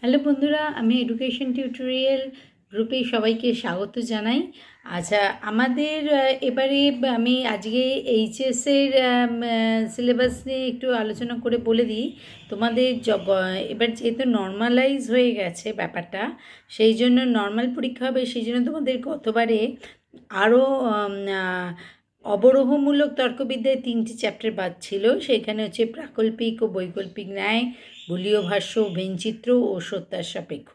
Hello বন্ধুরা, আমি education tutorial গ্রুপে সবাইকে স্বাগত জানাই। আচ্ছা, আমাদের এবারে আমি আজকে এইচএসের সিলেবাস নিয়ে একটু আলোচনা করে বলে দিই তোমাদের। এবার যেহেতু নর্মালাইজ হয়ে গেছে ব্যাপারটা, সেই জন্য নর্মাল পরীক্ষা হবে, সেই জন্য তোমাদের গতবারে আরও অবরোহমূলক তর্কবিদ্যায় 3টি চ্যাপ্টার বাদ ছিল। সেখানে হচ্ছে প্রাকল্পিক ও বৈকল্পিক ন্যায়, বলীয় ভাষ্য, ভেনচিত্র ও সত্যার সাপেক্ষ।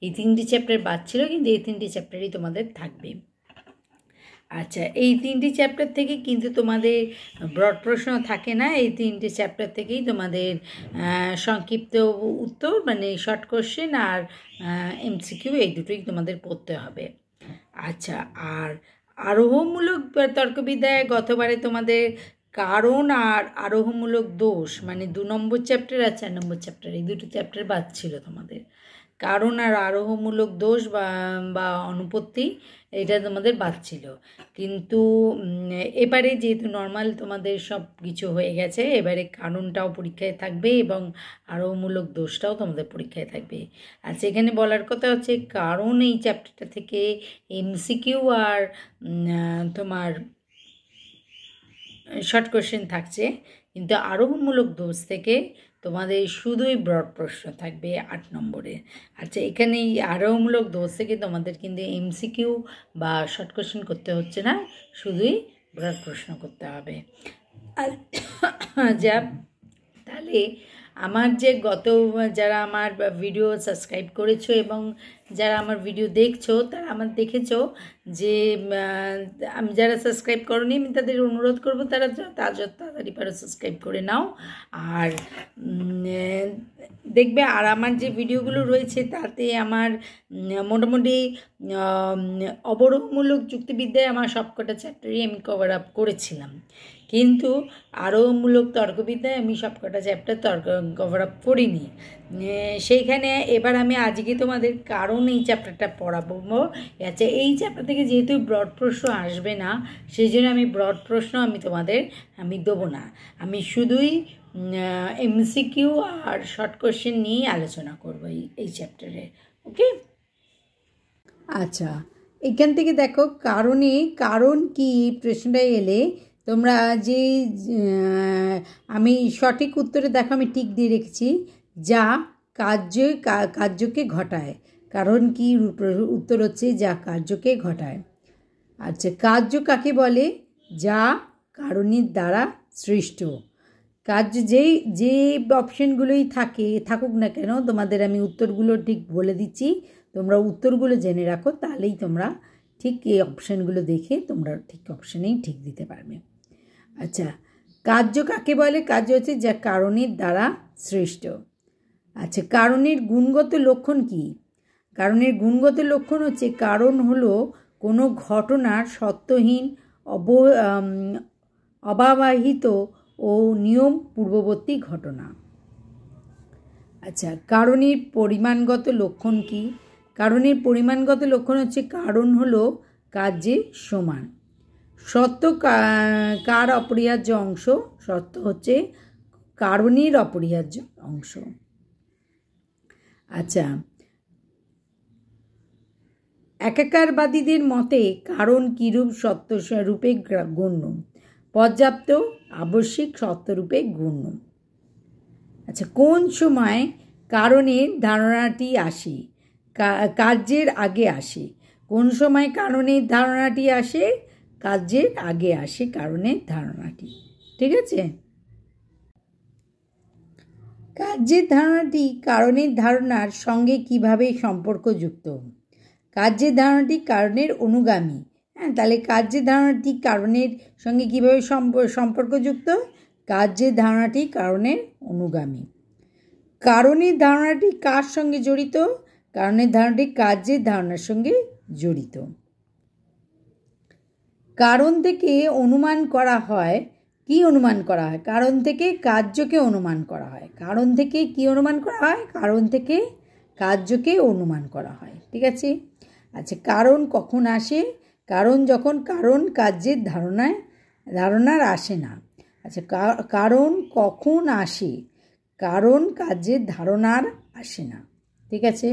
এই 3টি চ্যাপ্টার বাদ ছিল, কিন্তু এই 3টি চ্যাপ্টারই তোমাদের থাকবে। আচ্ছা, এই 3টি চ্যাপ্টার থেকে কিন্তু তোমাদের ব্রড প্রশ্ন থাকে না। এই 3টি চ্যাপ্টার থেকেই তোমাদের সংক্ষিপ্ত উত্তর, মানে শর্ট কোশ্চেন আর M.C.Q, এই দুটোই তোমাদের পড়তে হবে। আচ্ছা, আর আরোহমূলক তর্কবিদ্যায় গতবারে তোমাদের কারণ আর আরোহমূলক দোষ, মানে 2 নম্বর চ্যাপ্টার আর 4 নম্বর চ্যাপ্টার, এই দুটো চ্যাপ্টার বাদ ছিল তোমাদের। কারণ আর আরোহমূলক দোষ বা অনুপত্তি, এটা তোমাদের বাদ ছিল। কিন্তু এবারে যেহেতু নর্মাল তোমাদের সব কিছু হয়ে গেছে, এবারে কারণটাও পরীক্ষায় থাকবে এবং আরোহমূলক দোষটাও তোমাদের পরীক্ষায় থাকবে। আচ্ছা, এখানে বলার কথা হচ্ছে কারণ এই চ্যাপ্টারটা থেকে M.C.Q আর তোমার শর্ট কোশ্চেন থাকছে, কিন্তু আরোহমূলক দোষ থেকে তোমাদের শুধুই ব্রড প্রশ্ন থাকবে 8 নম্বরে। আচ্ছা, এখানে এই আরোহমূলক দোষ থেকে তোমাদের কিন্তু M.C.Q বা শর্ট কোশ্চেন করতে হচ্ছে না, শুধুই ব্রড প্রশ্ন করতে হবে। যা তাহলে আমার যে যারা আমার ভিডিও সাবস্ক্রাইব করেছো এবং যারা আমার ভিডিও দেখছো, তারা আমার দেখেছো যে আমি যারা সাবস্ক্রাইব করোনি, আমি তাদের অনুরোধ করবো তারা তাড়াতাড়ি পারো সাবস্ক্রাইব করে নাও। আর দেখবে, আর আমার যে ভিডিওগুলো রয়েছে তাতে আমার মোটামুটি অবরোহমূলক যুক্তিবিদ্যায় আমার সবকটা চ্যাপ্টারই আমি কভার আপ করেছিলাম, কিন্তু আরোহমূলক তর্কবিদ্যায় আমি সবকটা চ্যাপ্টার কভার আপ করিনি। সেইখানে এবার আমি আজকে তোমাদের কারণ এই চ্যাপ্টারটা পড়াবো। আচ্ছা, এই চ্যাপ্টার থেকে যেহেতু ব্রড প্রশ্ন আসবে না, সেই জন্য আমি ব্রড প্রশ্ন তোমাদের দেবো না। আমি শুধুই M.C.Q আর শর্ট কোশ্চেন নিয়েই আলোচনা করবো এই চ্যাপ্টারে। ওকে, আচ্ছা, এখান থেকে দেখো কারণ কি প্রশ্নটা এলে তোমরা যে আমি সঠিক উত্তরে দেখো আমি টিক দিয়ে রেখেছি, যা কার্যকে ঘটায়। কারণ কি উত্তর হচ্ছে যা কার্যকে ঘটায়। আচ্ছা, কার্য কাকে বলে? যা কারণের দ্বারা সৃষ্ট। কার্য যে অপশানগুলোই থাকুক না কেন, তোমাদের আমি উত্তরগুলো ঠিক বলে দিচ্ছি, তোমরা উত্তরগুলো জেনে রাখো, তাহলেই তোমরা ঠিক এই অপশানগুলো দেখে তোমরা ঠিক অপশানেই ঠিক দিতে পারবে। আচ্ছা, কার্য কাকে বলে? কার্য হচ্ছে যা কারণের দ্বারা সৃষ্ট। আচ্ছা, কারণের গুণগত লক্ষণ কি? কারণের গুণগত লক্ষণ হচ্ছে কারণ হলো কোনো ঘটনার সত্যহীন, অব্যবহিত ও নিয়ম পূর্ববর্তী ঘটনা। আচ্ছা, কারণের পরিমাণগত লক্ষণ কি? কারণের পরিমাণগত লক্ষণ হচ্ছে কারণ হলো কার্যের সমান। সত্য কার অপরিহার্য অংশ? সত্য হচ্ছে কারণের অপরিহার্য অংশ। আচ্ছা, একাকারবাদীদের মতে কারণ কিরূপ সত্য রূপে গণ্য? পর্যাপ্ত, আবশ্যিক, সত্যরূপে গণ্য। আচ্ছা, কোন সময় কারণের ধারণাটি আসে? কার্যের আগে আসে। কোন সময় কারণের ধারণাটি আসে? কার্যের আগে আসে কারণের ধারণাটি। ঠিক আছে, কার্যের ধারণাটি কারণের ধারণার সঙ্গে কিভাবে সম্পর্কযুক্ত? কার্যের ধারণাটি কারণের অনুগামী। হ্যাঁ, তাহলে কার্যের ধারণাটি কারণের সঙ্গে কিভাবে সম্পর্কযুক্ত? কার্যের ধারণাটি কারণের অনুগামী। কারণের ধারণাটি কার সঙ্গে জড়িত? কারণের ধারণাটি কার্যের ধারণার সঙ্গে জড়িত। কারণ থেকে অনুমান করা হয়। কি অনুমান করা হয়? কারণ থেকে কার্যকে অনুমান করা হয়। কারণ থেকে কি অনুমান করা হয়? কারণ থেকে কার্যকে অনুমান করা হয়। ঠিক আছে। আচ্ছা, কারণ কখন আসে? কারণ যখন কারণ কার্যের ধারণার আসে না। আচ্ছা, কারণ কখন আসে? কারণ কার্যের ধারণার আসে না। ঠিক আছে।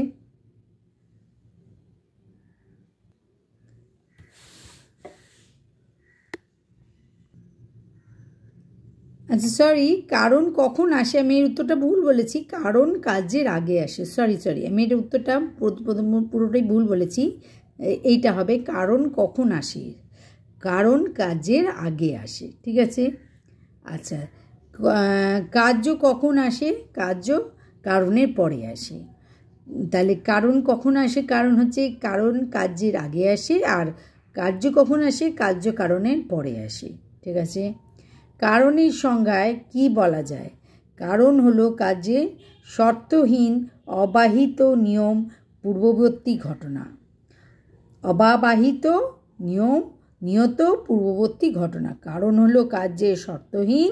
আচ্ছা সরি, কারণ কখন আসে, আমি এর উত্তরটা ভুল বলেছি। কারণ কাজের আগে আসে। সরি আমি এর উত্তরটা পুরোটাই ভুল বলেছি। এইটা হবে কারণ কখন আসে, কারণ কাজের আগে আসে। ঠিক আছে। আচ্ছা, কার্য কখন আসে, কার্য কারণের পরে আসে। তাহলে কারণ কখন আসে, কারণ হচ্ছে কারণ কার্যের আগে আসে, আর কার্য কখন আসে, কার্য কারণের পরে আসে। ঠিক আছে। কারণের সংজ্ঞায় কি বলা যায়? কারণ হলো কাজে শর্তহীন অবাহিত নিয়ম পূর্ববর্তী ঘটনা। অবাবাহিত নিয়ম নিয়ত পূর্ববর্তী ঘটনা। কারণ হলো কাজে শর্তহীন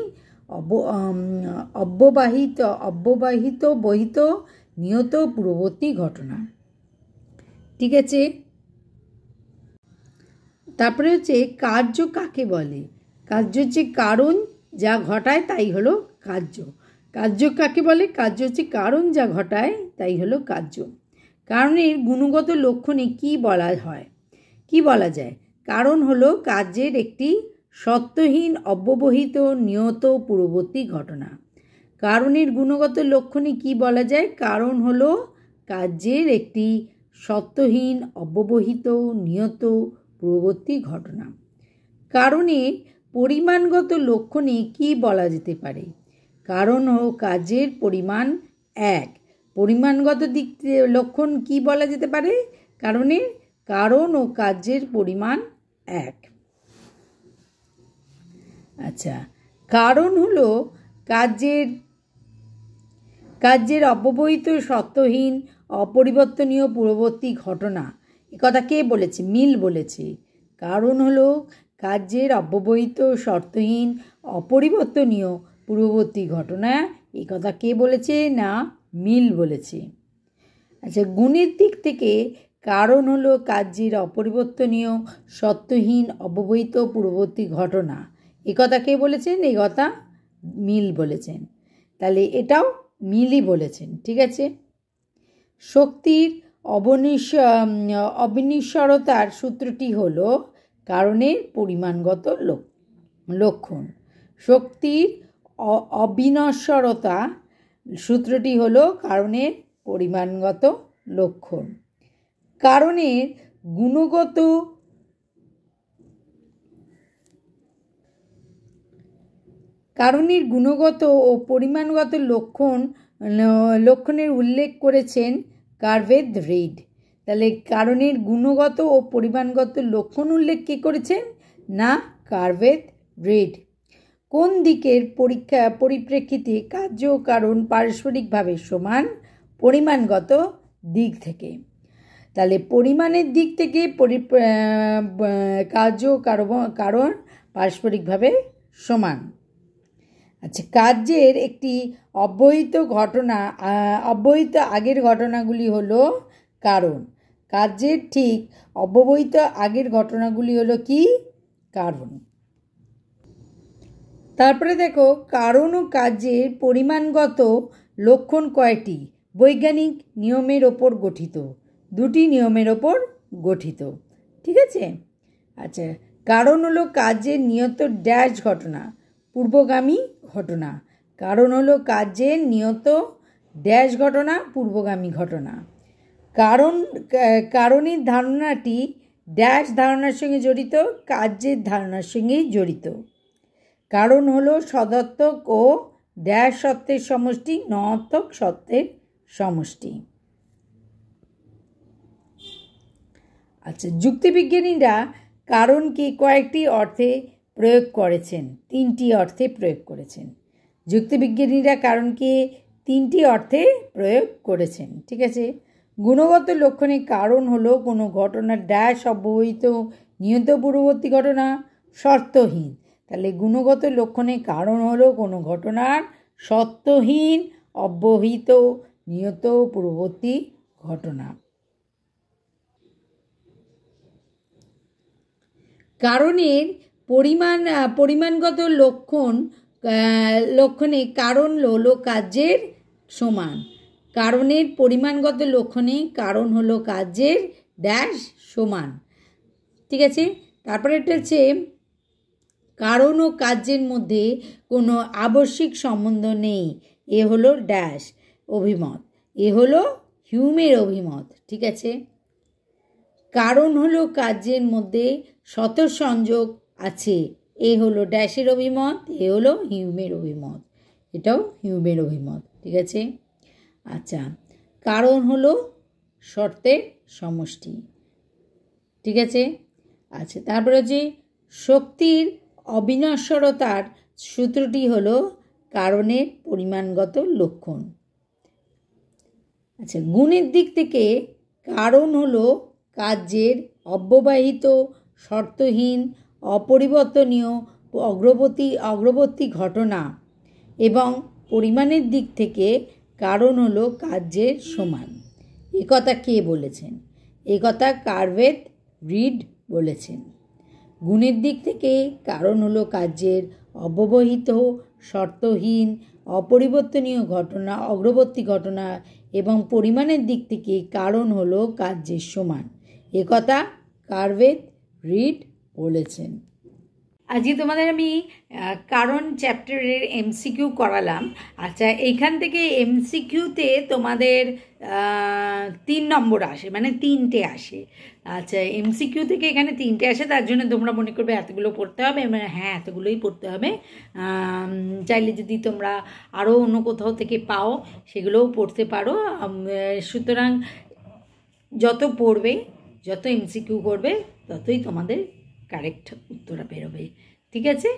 অব্যবহিত বহিত নিয়ত পূর্ববর্তী ঘটনা। ঠিক আছে। তারপরে হচ্ছে কার্য কাকে বলে? কার্য হচ্ছে কারণ যা ঘটায় তাই হলো কার্য। কার্য কাকে বলে? কার্য হচ্ছে কারণ যা ঘটায় তাই হলো কার্য। কারণের গুণগত লক্ষণে কি বলা হয়, কি বলা যায়? কারণ হলো কার্যের একটি সত্যহীন অব্যবহিত নিয়ত পূর্ববর্তী ঘটনা। কারণের গুণগত লক্ষণে কি বলা যায়? কারণ হলো কার্যের একটি সত্যহীন অব্যবহিত নিয়ত পূর্ববর্তী ঘটনা। কারণের পরিমাণগত লক্ষণে কি বলা যেতে পারে? কারণ ও কাজের পরিমাণ এক। পরিমাণগত দিক লক্ষণ কি বলা যেতে পারে? কারণের কারণ ও কাজের পরিমাণ এক। আচ্ছা, কারণ হলো কার্যের অব্যবহিত সত্যহীন অপরিবর্তনীয় পূর্ববর্তী ঘটনা। একথা কে বলেছে? মিল বলেছে। কারণ হলো কার্যের অব্যবহিত শর্তহীন অপরিবর্তনীয় পূর্ববর্তী ঘটনা। এই কথা কে বলেছে? না, মিল বলেছে। আচ্ছা, গুণের দিক থেকে কারণ হলো কার্যের অপরিবর্তনীয় সত্যহীন অব্যবহিত পূর্ববর্তী ঘটনা। এ কথা কে বলেছেন? এই কথা মিল বলেছেন। তাহলে এটাও মিলই বলেছেন। ঠিক আছে। শক্তির অবিনিশ্বরতার সূত্রটি হলো কারণের পরিমাণগত লক্ষণ। শক্তির অবিনশ্বরতা সূত্রটি হলো কারণের পরিমাণগত লক্ষণ। কারণের গুণগত ও পরিমাণগত লক্ষণের উল্লেখ করেছেন কার্ভেদ রিড। তাহলে কারণের গুণগত ও পরিমাণগত লক্ষণ উল্লেখ কে করেছেন? না, কার্ভেদ রিড। কোন দিকের পরিপ্রেক্ষিতে কার্য ও কারণ পারস্পরিকভাবে সমান? পরিমাণগত দিক থেকে। তাহলে পরিমাণের দিক থেকে কার্য ও কারণ পারস্পরিকভাবে সমান। আচ্ছা, কার্যের একটি অব্যবহিত আগের ঘটনাগুলি হলো কারণ। কার্যের ঠিক অব্যবহিত আগের ঘটনাগুলি হলো কি? কারণ। তারপরে দেখো, কারণ ও কার্যের পরিমাণগত লক্ষণ কয়টি? বৈজ্ঞানিক নিয়মের ওপর গঠিত। দুটি নিয়মের ওপর গঠিত। ঠিক আছে। আচ্ছা, কারণ হলো কার্যের নিয়ত ড্যাশ ঘটনা, পূর্বগামী ঘটনা। কারণ হলো কার্যের নিয়ত ড্যাশ ঘটনা, পূর্বগামী ঘটনা। কারণের ধারণাটি ড্যাশ ধারণার সঙ্গে জড়িত, কার্যের ধারণার সঙ্গেই জড়িত। কারণ হলো সদর্থক ও ড্যাশ সত্ত্বের সমষ্টি, নঅর্থক সত্ত্বের সমষ্টি। আচ্ছা, যুক্তিবিজ্ঞানীরা কারণকে কয়েকটি অর্থে প্রয়োগ করেছেন? তিনটি অর্থে প্রয়োগ করেছেন। যুক্তিবিজ্ঞানীরা কারণকে তিনটি অর্থে প্রয়োগ করেছেন। ঠিক আছে। গুণগত লক্ষণে কারণ হলো কোনো ঘটনার ড্যাশ অব্যবহিত নিয়ত পূর্ববর্তী ঘটনা, শর্তহীন। তাহলে গুণগত লক্ষণে কারণ হলো কোনো ঘটনার শর্তহীন অব্যবহিত নিয়ত পূর্ববর্তী ঘটনা। কারণের পরিমাণগত লক্ষণে কারণ হলো কার্যের সমান। কারণের পরিমাণগত লক্ষণে কারণ হলো কার্যের ড্যাশ সমান। ঠিক আছে, তারপরে একটা হচ্ছে কারণ ও কার্যের মধ্যে কোনো আবশ্যিক সম্বন্ধ নেই, এ হলো ড্যাশ অভিমত, এ হলো হিউমের অভিমত। ঠিক আছে, কারণ হলো কার্যের মধ্যে স্বতঃসংযোগ আছে, এ হলো ড্যাশের অভিমত, এ হলো হিউমের অভিমত, এটাও হিউমের অভিমত। ঠিক আছে, আচ্ছা, কারণ হলো শর্তের সমষ্টি। ঠিক আছে, আচ্ছা, তারপরে হচ্ছে শক্তির অবিনশ্বরতার সূত্রটি হলো কারণের পরিমাণগত লক্ষণ। আচ্ছা, গুণের দিক থেকে কারণ হলো কার্যের অব্যবহিত শর্তহীন অপরিবর্তনীয় অগ্রবর্তী ঘটনা, এবং পরিমাণের দিক থেকে কারণ হলো কার্যের সমান। এ কথা কে বলেছেন? এ কথা কার্ভেট রিড বলেছেন। গুণের দিক থেকে কারণ হলো কার্যের অব্যবহিত শর্তহীন অপরিবর্তনীয় ঘটনা, অগ্রবর্তী ঘটনা, এবং পরিমাণের দিক থেকে কারণ হলো কার্যের সমান। এ কথা কার্ভেট রিড বলেছেন। আজকে তোমাদের আমি কারণ চ্যাপ্টারের এমসিকিউ করালাম। আচ্ছা, এইখান থেকে এমসিকিউতে তোমাদের 3 নম্বর আসে, মানে 3টে আসে। আচ্ছা, এমসিকিউ থেকে এখানে 3টে আসে, তার জন্য তোমরা মনে করবে এতগুলো পড়তে হবে, মানে হ্যাঁ এতগুলোই পড়তে হবে। চাইলে যদি তোমরা আরও অন্য কোথাও থেকে পাও সেগুলোও পড়তে পারো। সুতরাং যত পড়বে, যত এমসিকিউ করবে, ততই তোমাদের কারেক্ট উত্তর বেরোবে। ঠিক আছে,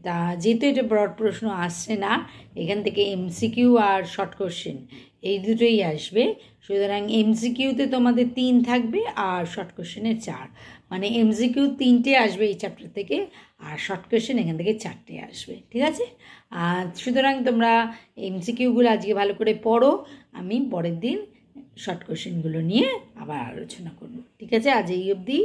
তা যেহেতু এটা ব্রড প্রশ্ন আসছে না, এখান থেকে এমসিকিউ আর শর্ট কোশ্চেন এই দুটোই আসবে। সুতরাং এমসিকিউতে তোমাদের 3 থাকবে আর শর্ট কোশ্চেনে 4, মানে এমসিকিউ 3টে আসবে এই চ্যাপ্টার থেকে, আর শর্ট কোশ্চেন এখান থেকে 4টে আসবে। ঠিক আছে, আর সুতরাং তোমরা এমসিকিউগুলো আজকে ভালো করে পড়ো, আমি পরের দিন শর্ট কোশ্চেনগুলো নিয়ে আবার আলোচনা করব। ঠিক আছে, আজ এই অবধি।